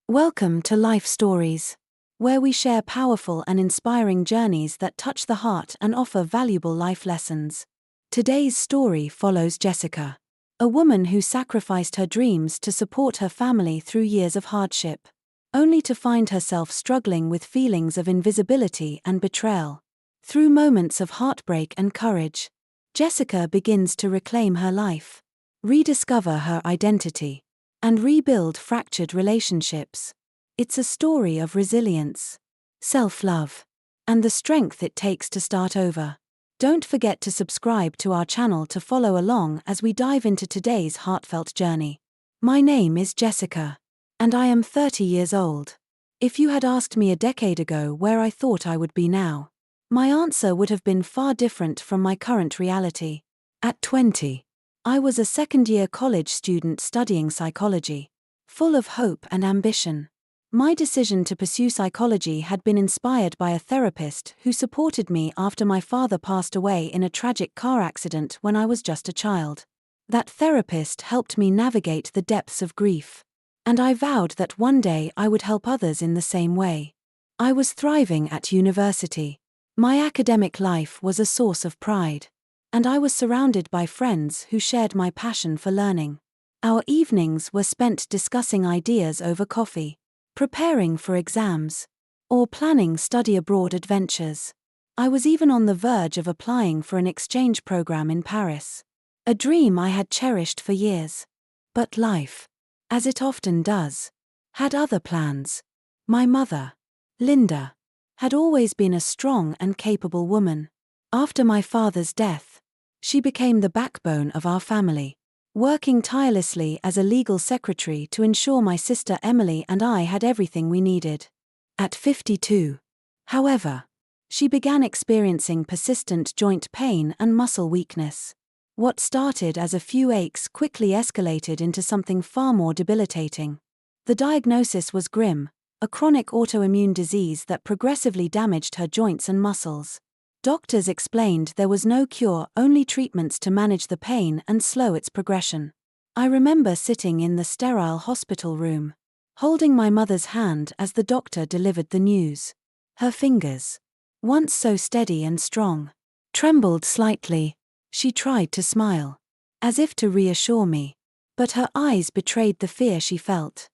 Welcome to Life Stories, where we share powerful and inspiring journeys that touch the heart and offer valuable life lessons. Today's story follows Jessica, a woman who sacrificed her dreams to support her family through years of hardship, only to find herself struggling with feelings of invisibility and betrayal. Through moments of heartbreak and courage, Jessica begins to reclaim her life, rediscover her identity, and rebuild fractured relationships. It's a story of resilience, self-love, and the strength it takes to start over. Don't forget to subscribe to our channel to follow along as we dive into today's heartfelt journey. My name is Jessica, and I am 30 years old. If you had asked me a decade ago where I thought I would be now, my answer would have been far different from my current reality. At 20, I was a second-year college student studying psychology, full of hope and ambition. My decision to pursue psychology had been inspired by a therapist who supported me after my father passed away in a tragic car accident when I was just a child. That therapist helped me navigate the depths of grief, and I vowed that one day I would help others in the same way. I was thriving at university. My academic life was a source of pride, and I was surrounded by friends who shared my passion for learning. Our evenings were spent discussing ideas over coffee, preparing for exams, or planning study abroad adventures. I was even on the verge of applying for an exchange program in Paris, a dream I had cherished for years. But life, as it often does, had other plans. My mother, Linda, had always been a strong and capable woman. After my father's death, she became the backbone of our family, working tirelessly as a legal secretary to ensure my sister Emily and I had everything we needed. At 52, however, she began experiencing persistent joint pain and muscle weakness. What started as a few aches quickly escalated into something far more debilitating. The diagnosis was grim: a chronic autoimmune disease that progressively damaged her joints and muscles. Doctors explained there was no cure, only treatments to manage the pain and slow its progression. I remember sitting in the sterile hospital room, holding my mother's hand as the doctor delivered the news. Her fingers, once so steady and strong, trembled slightly. She tried to smile, as if to reassure me, but her eyes betrayed the fear she felt.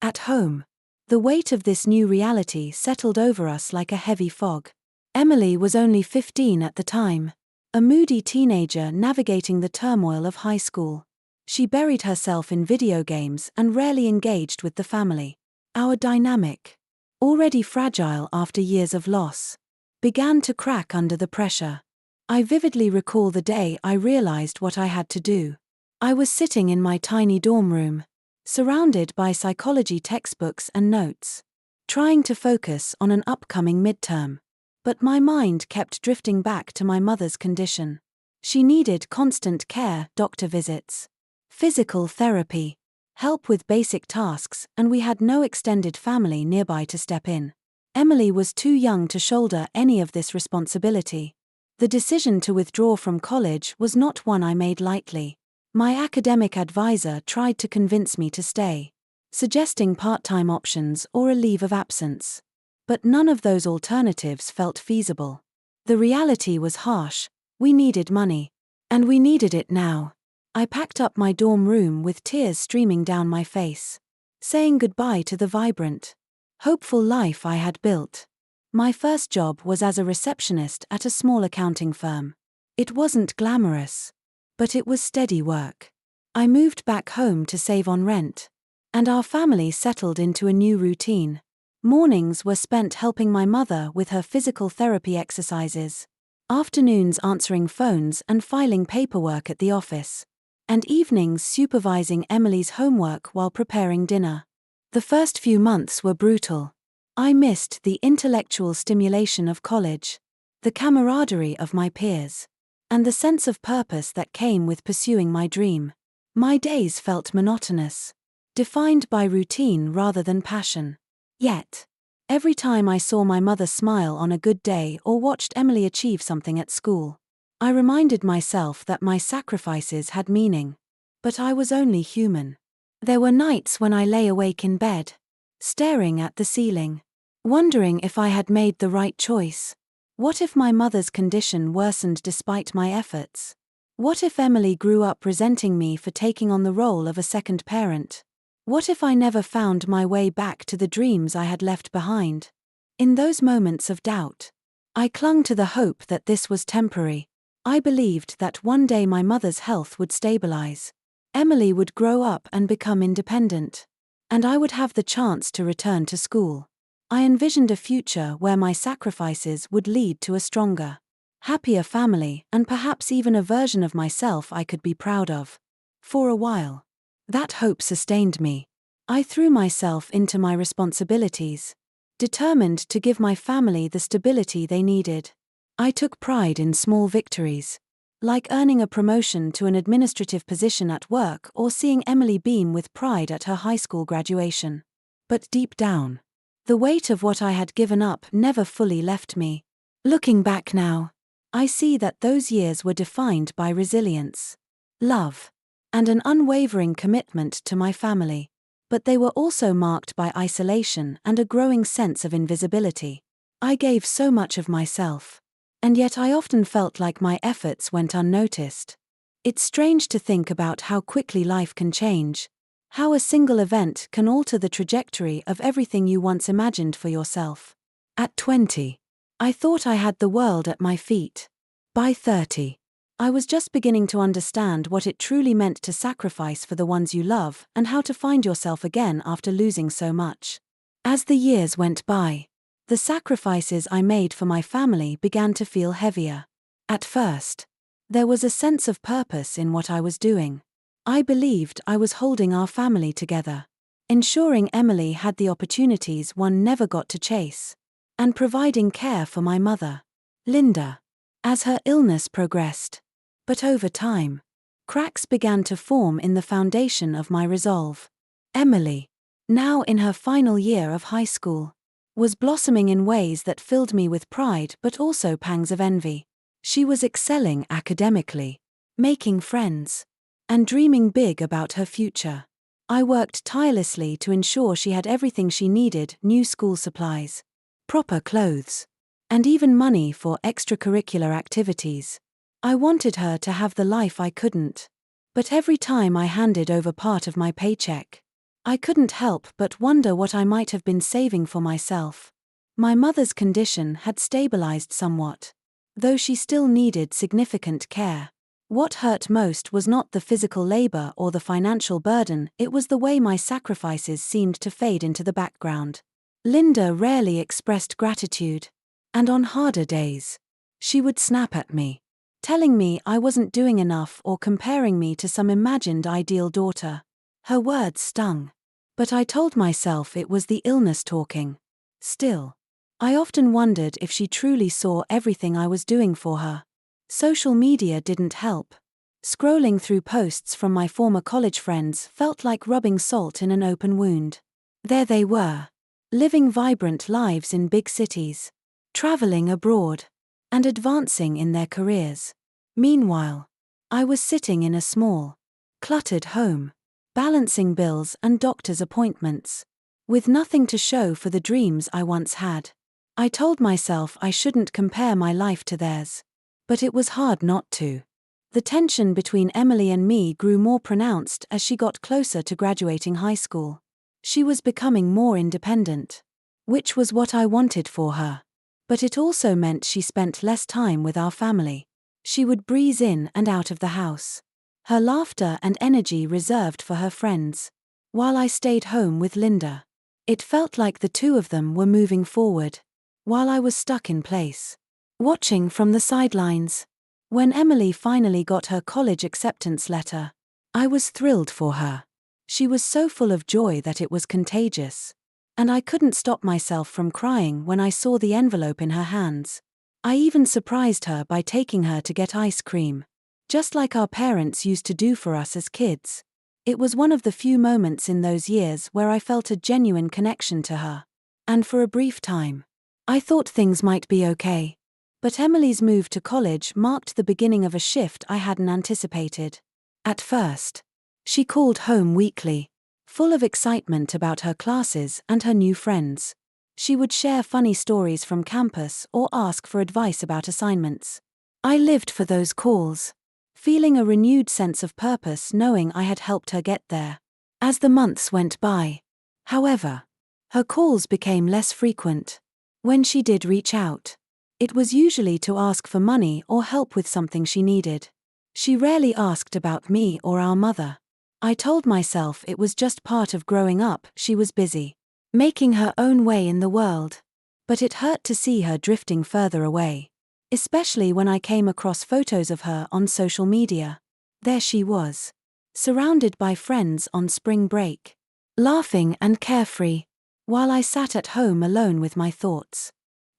At home, the weight of this new reality settled over us like a heavy fog. Emily was only 15 at the time, a moody teenager navigating the turmoil of high school. She buried herself in video games and rarely engaged with the family. Our dynamic, already fragile after years of loss, began to crack under the pressure. I vividly recall the day I realized what I had to do. I was sitting in my tiny dorm room, surrounded by psychology textbooks and notes, trying to focus on an upcoming midterm. But my mind kept drifting back to my mother's condition. She needed constant care, doctor visits, physical therapy, help with basic tasks, and we had no extended family nearby to step in. Emily was too young to shoulder any of this responsibility. The decision to withdraw from college was not one I made lightly. My academic advisor tried to convince me to stay, suggesting part-time options or a leave of absence. But none of those alternatives felt feasible. The reality was harsh: we needed money. And we needed it now. I packed up my dorm room with tears streaming down my face, saying goodbye to the vibrant, hopeful life I had built. My first job was as a receptionist at a small accounting firm. It wasn't glamorous, but it was steady work. I moved back home to save on rent, and our family settled into a new routine. Mornings were spent helping my mother with her physical therapy exercises, afternoons answering phones and filing paperwork at the office, and evenings supervising Emily's homework while preparing dinner. The first few months were brutal. I missed the intellectual stimulation of college, the camaraderie of my peers, and the sense of purpose that came with pursuing my dream. My days felt monotonous, defined by routine rather than passion. Yet, every time I saw my mother smile on a good day or watched Emily achieve something at school, I reminded myself that my sacrifices had meaning. But I was only human. There were nights when I lay awake in bed, staring at the ceiling, wondering if I had made the right choice. What if my mother's condition worsened despite my efforts? What if Emily grew up resenting me for taking on the role of a second parent? What if I never found my way back to the dreams I had left behind? In those moments of doubt, I clung to the hope that this was temporary. I believed that one day my mother's health would stabilize. Emily would grow up and become independent, and I would have the chance to return to school. I envisioned a future where my sacrifices would lead to a stronger, happier family and perhaps even a version of myself I could be proud of. For a while, that hope sustained me. I threw myself into my responsibilities, determined to give my family the stability they needed. I took pride in small victories, like earning a promotion to an administrative position at work or seeing Emily beam with pride at her high school graduation. But deep down, the weight of what I had given up never fully left me. Looking back now, I see that those years were defined by resilience, love, and an unwavering commitment to my family. But they were also marked by isolation and a growing sense of invisibility. I gave so much of myself, and yet I often felt like my efforts went unnoticed. It's strange to think about how quickly life can change, how a single event can alter the trajectory of everything you once imagined for yourself. At 20, I thought I had the world at my feet. By 30, I was just beginning to understand what it truly meant to sacrifice for the ones you love and how to find yourself again after losing so much. As the years went by, the sacrifices I made for my family began to feel heavier. At first, there was a sense of purpose in what I was doing. I believed I was holding our family together, ensuring Emily had the opportunities one never got to chase, and providing care for my mother, Linda, as her illness progressed. But over time, cracks began to form in the foundation of my resolve. Emily, now in her final year of high school, was blossoming in ways that filled me with pride but also pangs of envy. She was excelling academically, making friends, and dreaming big about her future. I worked tirelessly to ensure she had everything she needed: new school supplies, proper clothes, and even money for extracurricular activities. I wanted her to have the life I couldn't. But every time I handed over part of my paycheck, I couldn't help but wonder what I might have been saving for myself. My mother's condition had stabilized somewhat, though she still needed significant care. What hurt most was not the physical labor or the financial burden, it was the way my sacrifices seemed to fade into the background. Linda rarely expressed gratitude, and on harder days, she would snap at me, telling me I wasn't doing enough or comparing me to some imagined ideal daughter. Her words stung, but I told myself it was the illness talking. Still, I often wondered if she truly saw everything I was doing for her. Social media didn't help. Scrolling through posts from my former college friends felt like rubbing salt in an open wound. There they were, living vibrant lives in big cities, traveling abroad, and advancing in their careers. Meanwhile, I was sitting in a small, cluttered home, balancing bills and doctor's appointments, with nothing to show for the dreams I once had. I told myself I shouldn't compare my life to theirs. But it was hard not to. The tension between Emily and me grew more pronounced as she got closer to graduating high school. She was becoming more independent, which was what I wanted for her. But it also meant she spent less time with our family. She would breeze in and out of the house, her laughter and energy reserved for her friends, while I stayed home with Linda. It felt like the two of them were moving forward, while I was stuck in place, watching from the sidelines. When Emily finally got her college acceptance letter, I was thrilled for her. She was so full of joy that it was contagious, and I couldn't stop myself from crying when I saw the envelope in her hands. I even surprised her by taking her to get ice cream, just like our parents used to do for us as kids. It was one of the few moments in those years where I felt a genuine connection to her. And for a brief time, I thought things might be okay. But Emily's move to college marked the beginning of a shift I hadn't anticipated. At first, she called home weekly, full of excitement about her classes and her new friends. She would share funny stories from campus or ask for advice about assignments. I lived for those calls, feeling a renewed sense of purpose knowing I had helped her get there. As the months went by, however, her calls became less frequent. When she did reach out, it was usually to ask for money or help with something she needed. She rarely asked about me or our mother. I told myself it was just part of growing up. She was busy, making her own way in the world. But it hurt to see her drifting further away, especially when I came across photos of her on social media. There she was, surrounded by friends on spring break, laughing and carefree, while I sat at home alone with my thoughts.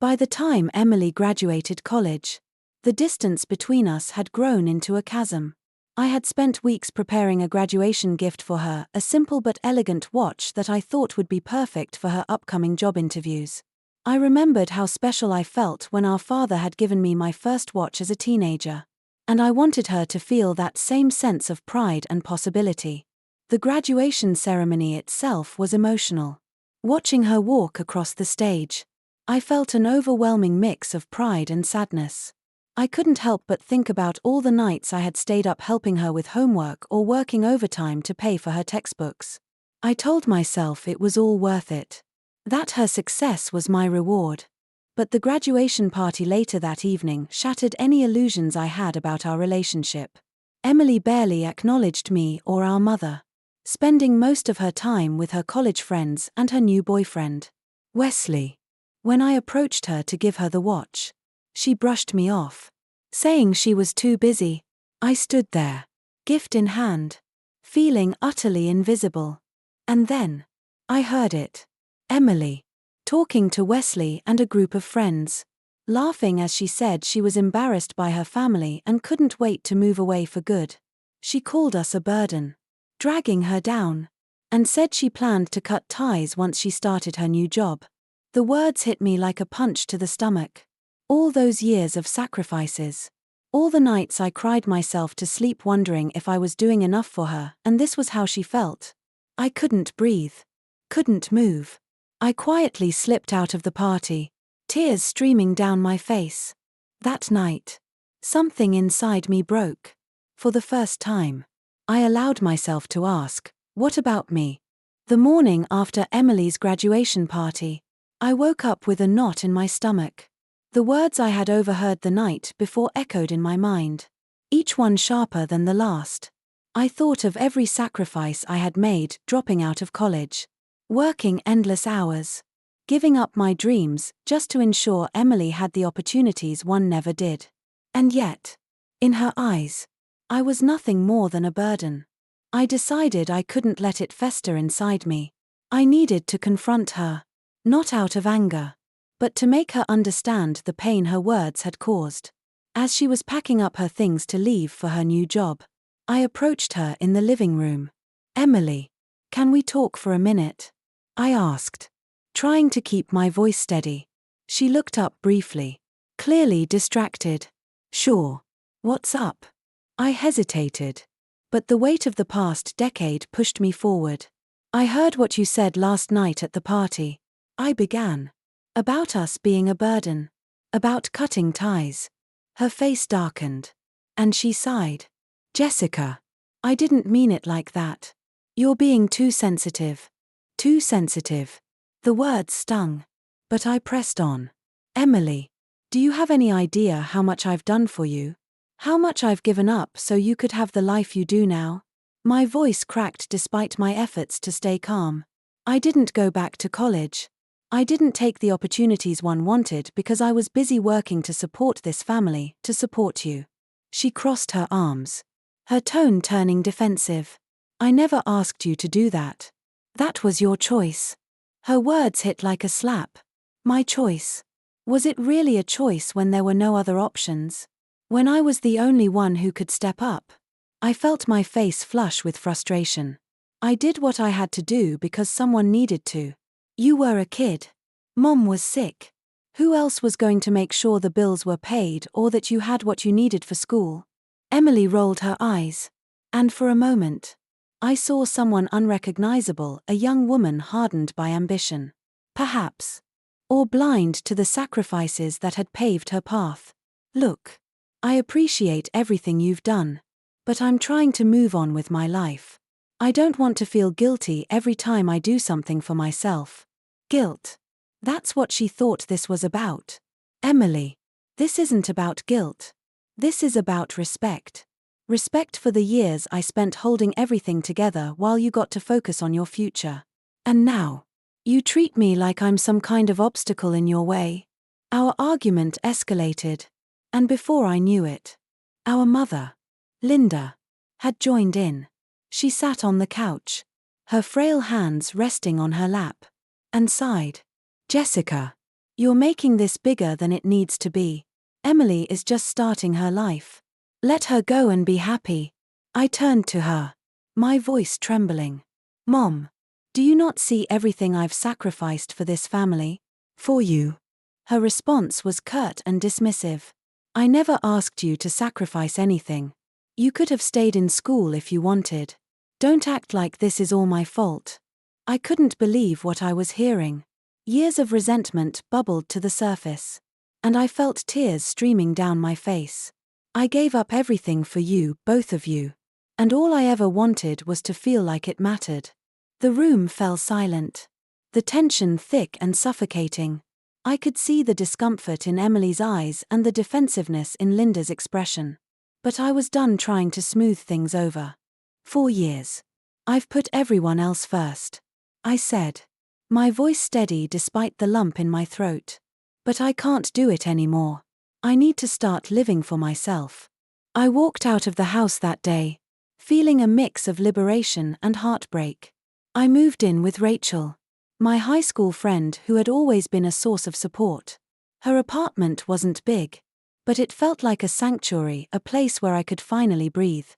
By the time Emily graduated college, the distance between us had grown into a chasm. I had spent weeks preparing a graduation gift for her, a simple but elegant watch that I thought would be perfect for her upcoming job interviews. I remembered how special I felt when our father had given me my first watch as a teenager, and I wanted her to feel that same sense of pride and possibility. The graduation ceremony itself was emotional. Watching her walk across the stage, I felt an overwhelming mix of pride and sadness. I couldn't help but think about all the nights I had stayed up helping her with homework or working overtime to pay for her textbooks. I told myself it was all worth it, that her success was my reward. But the graduation party later that evening shattered any illusions I had about our relationship. Emily barely acknowledged me or our mother, spending most of her time with her college friends and her new boyfriend, Wesley. When I approached her to give her the watch, she brushed me off, saying she was too busy. I stood there, gift in hand, feeling utterly invisible. And then, I heard it. Emily, talking to Wesley and a group of friends, laughing as she said she was embarrassed by her family and couldn't wait to move away for good. She called us a burden, dragging her down, and said she planned to cut ties once she started her new job. The words hit me like a punch to the stomach. All those years of sacrifices. All the nights I cried myself to sleep wondering if I was doing enough for her, and this was how she felt. I couldn't breathe. Couldn't move. I quietly slipped out of the party, tears streaming down my face. That night, something inside me broke. For the first time, I allowed myself to ask, what about me? The morning after Emily's graduation party, I woke up with a knot in my stomach. The words I had overheard the night before echoed in my mind, each one sharper than the last. I thought of every sacrifice I had made dropping out of college, working endless hours, giving up my dreams just to ensure Emily had the opportunities one never did. And yet, in her eyes, I was nothing more than a burden. I decided I couldn't let it fester inside me. I needed to confront her, not out of anger, but to make her understand the pain her words had caused. As she was packing up her things to leave for her new job, I approached her in the living room. Emily, can we talk for a minute? I asked, trying to keep my voice steady. She looked up briefly, clearly distracted. Sure. What's up? I hesitated, but the weight of the past decade pushed me forward. I heard what you said last night at the party. I began. About us being a burden. About cutting ties. Her face darkened, and she sighed. Jessica, I didn't mean it like that. You're being too sensitive. Too sensitive. The words stung. But I pressed on. Emily, do you have any idea how much I've done for you? How much I've given up so you could have the life you do now? My voice cracked despite my efforts to stay calm. I didn't go back to college. I didn't take the opportunities one wanted because I was busy working to support this family, to support you. She crossed her arms, her tone turning defensive. I never asked you to do that. That was your choice. Her words hit like a slap. My choice. Was it really a choice when there were no other options? When I was the only one who could step up? I felt my face flush with frustration. I did what I had to do because someone needed to. You were a kid. Mom was sick. Who else was going to make sure the bills were paid or that you had what you needed for school? Emily rolled her eyes. And for a moment, I saw someone unrecognizable, a young woman hardened by ambition. Perhaps. Or blind to the sacrifices that had paved her path. Look. I appreciate everything you've done. But I'm trying to move on with my life. I don't want to feel guilty every time I do something for myself. Guilt. That's what she thought this was about. Emily. This isn't about guilt. This is about respect. Respect for the years I spent holding everything together while you got to focus on your future. And now, you treat me like I'm some kind of obstacle in your way. Our argument escalated. And before I knew it, our mother, Linda, had joined in. She sat on the couch, her frail hands resting on her lap, and sighed. Jessica, you're making this bigger than it needs to be. Emily is just starting her life. Let her go and be happy. I turned to her, my voice trembling. Mom, do you not see everything I've sacrificed for this family? For you? Her response was curt and dismissive. I never asked you to sacrifice anything. You could have stayed in school if you wanted. Don't act like this is all my fault. I couldn't believe what I was hearing. Years of resentment bubbled to the surface. And I felt tears streaming down my face. I gave up everything for you, both of you. And all I ever wanted was to feel like it mattered. The room fell silent. The tension thick and suffocating. I could see the discomfort in Emily's eyes and the defensiveness in Linda's expression. But I was done trying to smooth things over. 4 years. I've put everyone else first. I said. My voice steady despite the lump in my throat. But I can't do it anymore. I need to start living for myself. I walked out of the house that day, feeling a mix of liberation and heartbreak. I moved in with Rachel, my high school friend who had always been a source of support. Her apartment wasn't big, but it felt like a sanctuary, a place where I could finally breathe.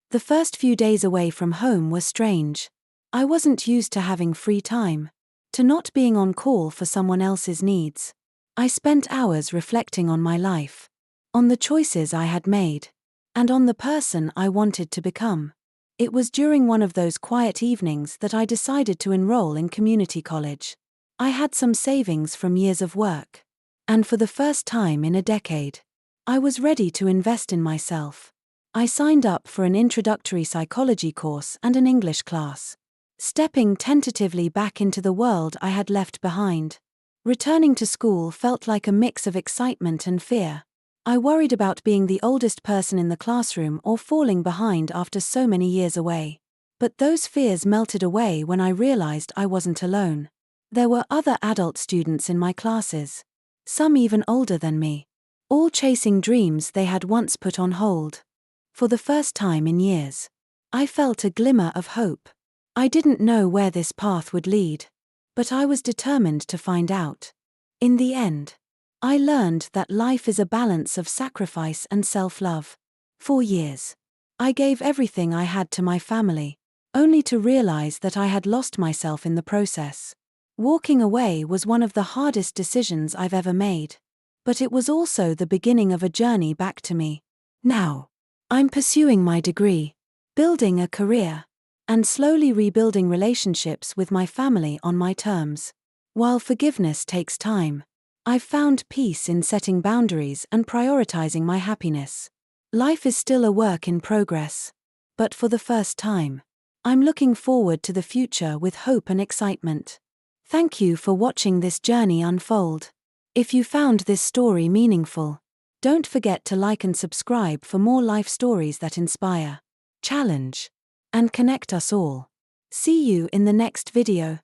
The first few days away from home were strange. I wasn't used to having free time, to not being on call for someone else's needs. I spent hours reflecting on my life, on the choices I had made, and on the person I wanted to become. It was during one of those quiet evenings that I decided to enroll in community college. I had some savings from years of work, and for the first time in a decade, I was ready to invest in myself. I signed up for an introductory psychology course and an English class, stepping tentatively back into the world I had left behind. Returning to school felt like a mix of excitement and fear. I worried about being the oldest person in the classroom or falling behind after so many years away. But those fears melted away when I realized I wasn't alone. There were other adult students in my classes, some even older than me, all chasing dreams they had once put on hold. For the first time in years, I felt a glimmer of hope. I didn't know where this path would lead, but I was determined to find out. In the end, I learned that life is a balance of sacrifice and self-love. 4 years. I gave everything I had to my family, only to realize that I had lost myself in the process. Walking away was one of the hardest decisions I've ever made. But it was also the beginning of a journey back to me. Now, I'm pursuing my degree, building a career, and slowly rebuilding relationships with my family on my terms. While forgiveness takes time, I've found peace in setting boundaries and prioritizing my happiness. Life is still a work in progress, but for the first time, I'm looking forward to the future with hope and excitement. Thank you for watching this journey unfold. If you found this story meaningful, don't forget to like and subscribe for more life stories that inspire, challenge, and connect us all. See you in the next video.